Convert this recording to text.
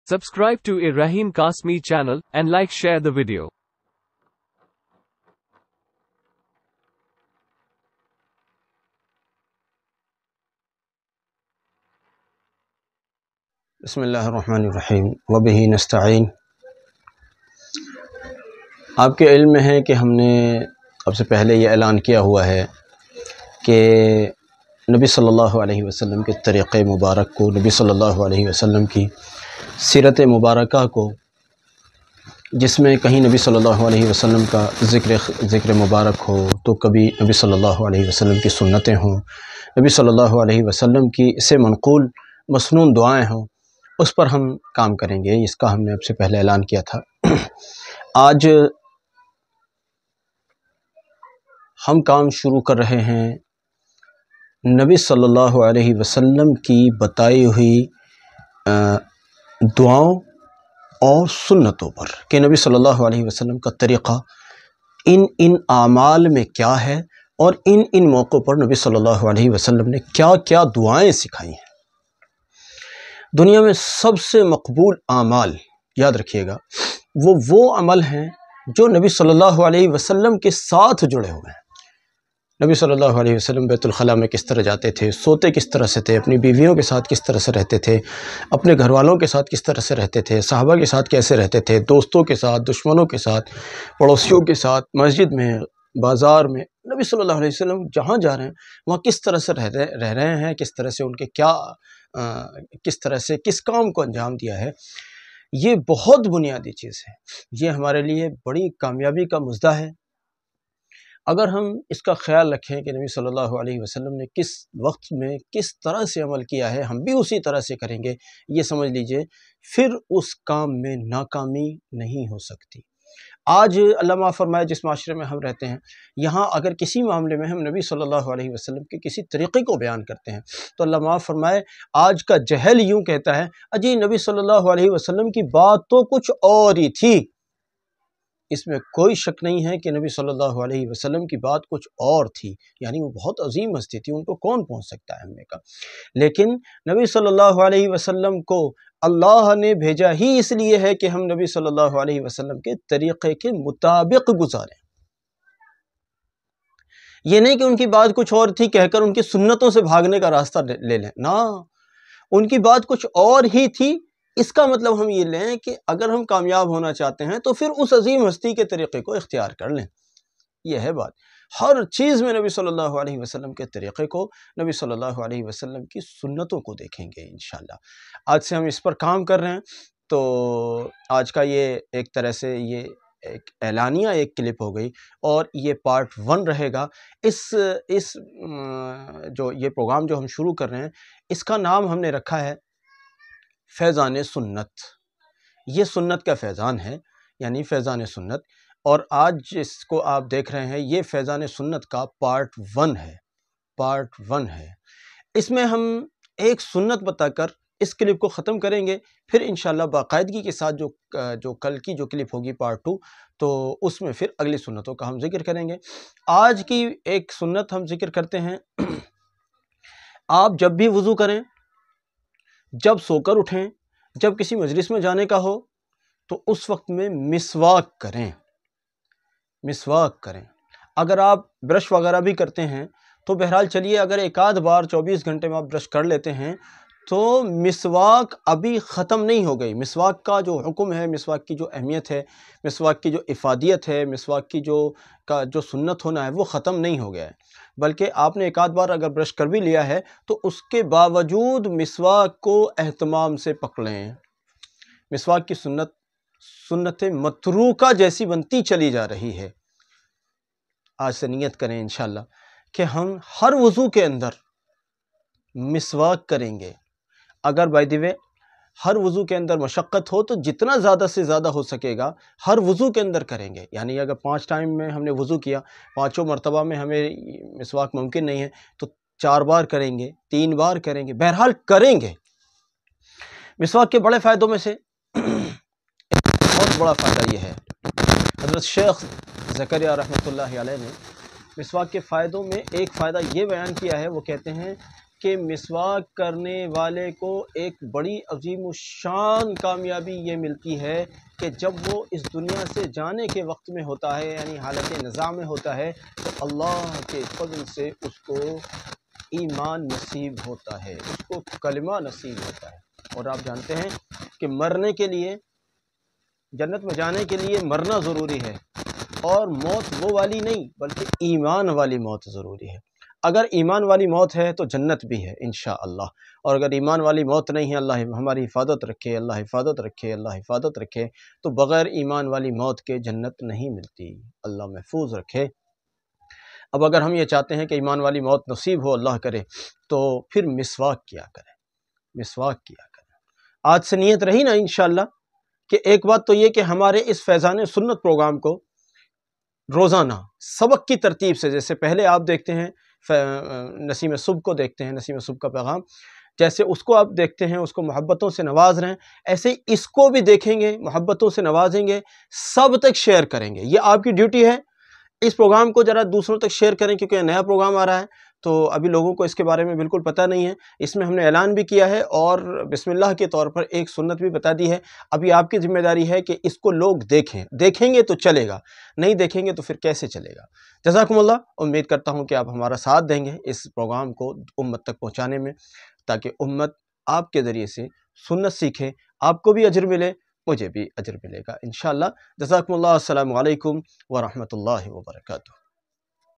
Subscribe to Ibrahim Kasmi channel and share the video. بسم اللہ الرحمن الرحیم وبہ نستعین۔ آپ کے علم میں ہے کہ ہم نے اب سے پہلے یہ اعلان کیا ہوا ہے کہ نبی صلی اللہ علیہ وسلم کے طریقے مبارک کو، نبی صلی اللہ علیہ وسلم کی سیرت مبارکہ کو، جس میں کہیں نبی صلی اللہ علیہ وسلم کا ذکر مبارک ہو تو کبھی نبی صلی اللہ علیہ وسلم کی سنتیں ہوں، نبی صلی اللہ علیہ وسلم کی اس سے منقول مسنون دعائیں ہوں، اس پر ہم کام کریں گے۔ اس کا ہم نے اب سے پہلے اعلان کیا تھا۔ آج ہم کام شروع کر رہے ہیں نبی صلی اللہ علیہ وسلم کی بتائی ہوئی دعاؤں اور سنتوں پر کہ نبی صلی اللہ علیہ وسلم کا طریقہ ان اعمال میں کیا ہے اور ان موقعوں پر نبی صلی اللہ علیہ وسلم نے کیا کیا دعائیں سکھائی ہیں۔ دنیا میں سب سے مقبول اعمال، یاد رکھیے گا، وہ عمل ہیں جو نبی صلی اللہ علیہ وسلم کے ساتھ جڑے ہوئے ہیں۔ نبی صلی اللہ علیہ وسلم بیت الخلاء میں کس طرح جاتے تھے، سوتے کس طرح سے تھے، اپنی بیویوں کے ساتھ کس طرح سے رہتے تھے، اپنے گھر والوں کے ساتھ کس طرح سے رہتے تھے، صحابہ کے ساتھ کیسے رہتے تھے، دوستوں کے ساتھ، دشمنوں کے ساتھ، پڑوسیوں کے ساتھ، مسجد میں، بازار میں، نبی صلی اللہ علیہ وسلم جہاں جا رہے ہیں وہاں کس طرح سے رہ رہے ہیں، کس طرح سے ان کے کس طرح سے کس کام کو انجام دیا ہے۔ یہ بہت بنیادی چیز ہے، یہ ہمارے لیے بڑی کامیابی کا مژدہ ہے۔ اگر ہم اس کا خیال رکھیں کہ نبی صلی اللہ علیہ وسلم نے کس وقت میں کس طرح سے عمل کیا ہے، ہم بھی اسی طرح سے کریں گے، یہ سمجھ لیجئے پھر اس کام میں ناکامی نہیں ہو سکتی۔ آج اللہ معاف فرمائے جس معاشرے میں ہم رہتے ہیں، یہاں اگر کسی معاملے میں ہم نبی صلی اللہ علیہ وسلم کے کسی طریقے کو بیان کرتے ہیں تو اللہ معاف فرمائے آج کا جہل یوں کہتا ہے، اجی نبی صلی اللہ علیہ وسلم کی بات تو کچھ اور ہی تھی۔ اس میں کوئی شک نہیں ہے کہ نبی صلی اللہ علیہ وسلم کی بات کچھ اور تھی، یعنی وہ بہت عظیم ہستی تھی، ان کو کون پہنچ سکتا ہے ہمیں کا۔ لیکن نبی صلی اللہ علیہ وسلم کو اللہ نے بھیجا ہی اس لیے ہے کہ ہم نبی صلی اللہ علیہ وسلم کے طریقے کے مطابق گزاریں۔ یہ نہیں کہ ان کی بات کچھ اور تھی کہہ کر ان کی سنتوں سے بھاگنے کا راستہ لے لیں، نہ، ان کی بات کچھ اور ہی تھی۔ اس کا مطلب ہم یہ لیں کہ اگر ہم کامیاب ہونا چاہتے ہیں تو پھر اس عظیم ہستی کے طریقے کو اختیار کر لیں۔ یہ ہے بات، ہر چیز میں نبی صلی اللہ علیہ وسلم کے طریقے کو، نبی صلی اللہ علیہ وسلم کی سنتوں کو دیکھیں گے انشاءاللہ۔ آج سے ہم اس پر کام کر رہے ہیں، تو آج کا یہ ایک طرح سے یہ ایک اعلانیہ ایک کلپ ہو گئی، اور یہ پارٹ 1 رہے گا۔ اس جو یہ پروگرام جو ہم شروع کر رہے ہیں، اس کا نام ہم نے رکھا ہے فیضان سنت۔ یہ سنت کا فیضان ہے، یعنی فیضان سنت، اور آج جس کو آپ دیکھ رہے ہیں یہ فیضان سنت کا پارٹ 1 ہے، پارٹ 1 ہے۔ اس میں ہم ایک سنت بتا کر اس کلپ کو ختم کریں گے، پھر انشاءاللہ باقاعدگی کے ساتھ جو کل کی جو کلپ ہوگی پارٹ 2، تو اس میں پھر اگلی سنتوں کا ہم ذکر کریں گے۔ آج کی ایک سنت ہم ذکر کرتے ہیں، آپ جب بھی وضو کریں، جب سو کر اٹھیں، جب کسی مجلس میں جانے کا ہو تو اس وقت میں مسواک کریں، مسواک کریں۔ اگر آپ برش وغیرہ بھی کرتے ہیں تو بہرحال چلیے، اگر ایک آدھ بار 24 گھنٹے میں آپ برش کر لیتے ہیں تو مسواک ابھی ختم نہیں ہو گئی۔ مسواک کا جو حکم ہے، مسواک کی جو اہمیت ہے، مسواک کی جو افادیت ہے، مسواک کی جو سنت ہونا ہے، وہ ختم نہیں ہو گیا ہے، بلکہ آپ نے ایک آدھ بار اگر برش کر بھی لیا ہے تو اس کے باوجود مسواک کو اہتمام سے پکڑیں۔ مسواک کی سنت متروکہ جیسی بنتی چلی جا رہی ہے۔ آج سے نیت کریں انشاءاللہ کہ ہم ہر وضو کے اندر مسواک کریں گے۔ اگر بائی دی وے ہر وضو کے اندر مشقت ہو تو جتنا زیادہ سے زیادہ ہو سکے گا ہر وضو کے اندر کریں گے، یعنی اگر 5 ٹائم میں ہم نے وضو کیا، 5 مرتبہ میں ہمیں مسواک ممکن نہیں ہے تو 4 بار کریں گے، 3 بار کریں گے، بہرحال کریں گے۔ مسواک کے بڑے فائدوں میں سے بہت بڑا فائدہ یہ ہے، حضرت شیخ زکریا رحمۃ اللہ علیہ نے مسواک کے فائدوں میں ایک فائدہ یہ بیان کیا ہے، وہ کہتے ہیں کہ مسواک کرنے والے کو ایک بڑی عظیم الشان کامیابی یہ ملتی ہے کہ جب وہ اس دنیا سے جانے کے وقت میں ہوتا ہے، یعنی حالت نزاع میں ہوتا ہے، تو اللہ کے فضل سے اس کو ایمان نصیب ہوتا ہے، اس کو کلمہ نصیب ہوتا ہے۔ اور آپ جانتے ہیں کہ مرنے کے لیے، جنت میں جانے کے لیے مرنا ضروری ہے، اور موت وہ والی نہیں بلکہ ایمان والی موت ضروری ہے۔ اگر ایمان والی موت ہے تو جنت بھی ہے انشاءاللہ، اور اگر ایمان والی موت نہیں ہے، اللہ ہماری حفاظت رکھے، اللہ حفاظت رکھے، اللہ حفاظت رکھے، تو بغیر ایمان والی موت کے جنت نہیں ملتی، اللہ محفوظ رکھے۔ اب اگر ہم یہ چاہتے ہیں کہ ایمان والی موت نصیب ہو، اللہ کرے، تو پھر مسواک کیا کریں، مسواک کیا کریں۔ آج سے نیت رہی نا انشاءاللہ کہ ایک بات تو یہ کہ ہمارے اس فیضان سنت پروگرام کو روزانہ سبق کی ترتیب سے، جیسے پہلے آپ دیکھتے ہیں نسیم صبح کو دیکھتے ہیں، نسیم صبح کا پیغام، جیسے اس کو آپ دیکھتے ہیں، اس کو محبتوں سے نواز رہے ہیں، ایسے اس کو بھی دیکھیں گے، محبتوں سے نوازیں گے، سب تک شیئر کریں گے۔ یہ آپ کی ڈیوٹی ہے، اس پروگرام کو ذرا دوسروں تک شیئر کریں، کیونکہ یہ نیا پروگرام آ رہا ہے تو ابھی لوگوں کو اس کے بارے میں بالکل پتہ نہیں ہے۔ اس میں ہم نے اعلان بھی کیا ہے اور بسم اللہ کے طور پر ایک سنت بھی بتا دی ہے۔ ابھی آپ کی ذمہ داری ہے کہ اس کو لوگ دیکھیں گے تو چلے گا، نہیں دیکھیں گے تو پھر کیسے چلے گا۔ جزاکم اللہ، امید کرتا ہوں کہ آپ ہمارا ساتھ دیں گے اس پروگرام کو امت تک پہنچانے میں، تاکہ امت آپ کے ذریعے سے سنت سیکھے، آپ کو بھی اجر ملے، مجھے بھی اجر ملے گا انشاءاللہ۔ جزاکم اللہ، السلام علیکم ورحمۃ اللہ وبرکاتہ۔